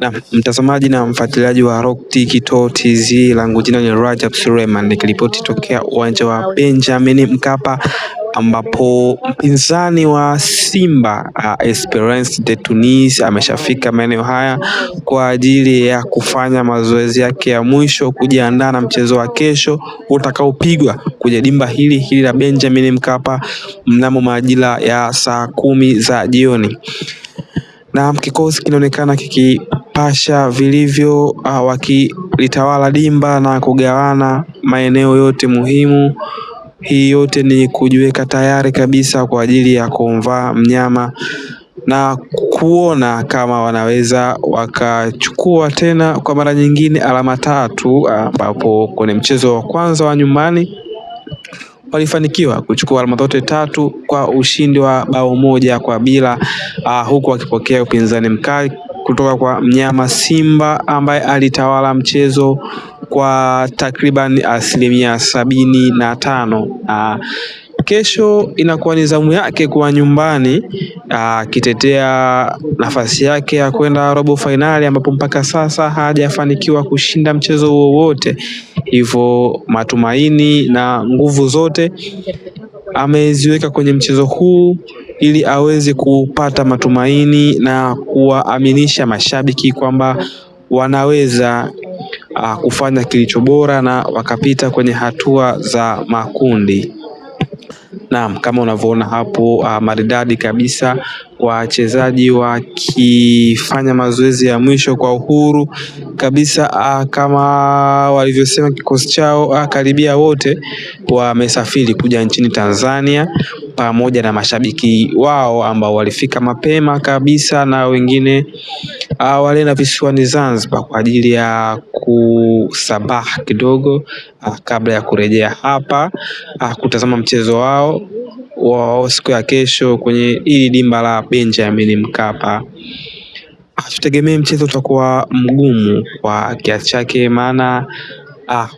Na mtazamaji na mfuatiliaji wa Rock Digital TZ, langu jina ni Rajab Suleiman, nikiripoti tokea uwanja wa Benjamin Mkapa ambapo mpinzani wa Simba Esperance de Tunis ameshafika maeneo haya kwa ajili ya kufanya mazoezi yake ya mwisho kujiandaa na mchezo wa kesho utakaopigwa kwenye dimba hili la Benjamin Mkapa mnamo majira ya saa 10 za jioni. Na kikosi kinaonekana kikipasha vilivyo wakilitawala dimba na kugawana maeneo yote muhimu. Hii yote ni kujiweka tayari kabisa kwa ajili ya kumvaa mnyama na kuona kama wanaweza wakachukua tena kwa mara nyingine alama 3, ambapo kwenye mchezo wa kwanza wa nyumbani walifanikiwa kuchukua alama zote 3 kwa ushindi wa bao 1-0, huku wakipokea upinzani mkali kutoka kwa mnyama Simba ambaye alitawala mchezo kwa takriban 75%. Kesho inakuwa ni zamu yake kwa nyumbani akitetea nafasi yake ya kwenda robo finali, ambapo mpaka sasa hajafanikiwa kushinda mchezo wowote. Hivyo matumaini na nguvu zote ameziweka kwenye mchezo huu ili aweze kupata matumaini na kuwaaminisha mashabiki kwamba wanaweza kufanya kilicho bora na wakapita kwenye hatua za makundi. Naam, kama unavyoona hapo maridadi kabisa, wachezaji wakifanya mazoezi ya mwisho kwa uhuru kabisa, kama walivyosema kikosi chao karibia wote wamesafiri kuja nchini Tanzania pamoja na mashabiki wao ambao walifika mapema kabisa, na wengine walienda visiwani Zanzibar kwa ajili ya kusabaha kidogo kabla ya kurejea hapa kutazama mchezo wao siku ya kesho kwenye hili dimba la Benjamin Mkapa. Tutegemee mchezo utakuwa mgumu kwa kiasi chake, maana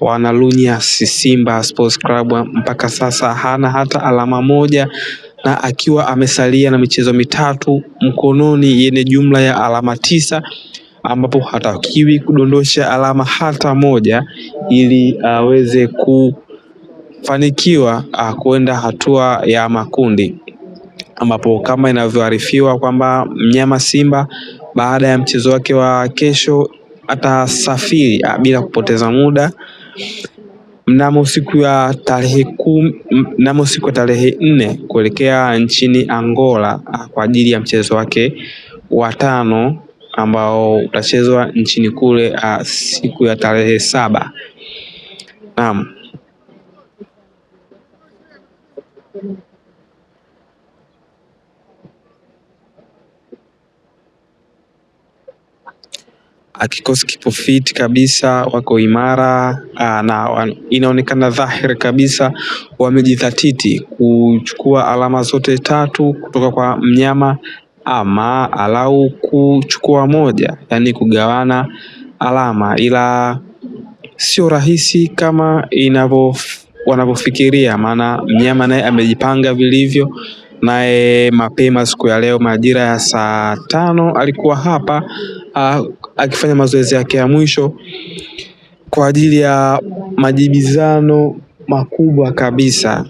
wanalunya Simba Sports Club mpaka sasa hana hata alama 1, na akiwa amesalia na michezo 3 mkononi yenye jumla ya alama 9, ambapo hatakiwi kudondosha alama hata 1 ili aweze kufanikiwa kwenda hatua ya makundi, ambapo kama inavyoarifiwa kwamba mnyama Simba baada ya mchezo wake wa kesho atasafiri bila kupoteza muda mnamo siku ya tarehe 4 kuelekea nchini Angola kwa ajili ya mchezo wake wa 5 ambao utachezwa nchini kule siku ya tarehe 7. Naam. Kikosi kipo fit kabisa, wako imara na inaonekana dhahiri kabisa wamejidhatiti kuchukua alama zote 3 kutoka kwa mnyama, ama alau kuchukua 1, yani kugawana alama, ila sio rahisi kama wanavyofikiria, maana mnyama naye amejipanga vilivyo. Naye mapema siku ya leo majira ya saa 5 alikuwa hapa akifanya mazoezi yake ya mwisho kwa ajili ya majibizano makubwa kabisa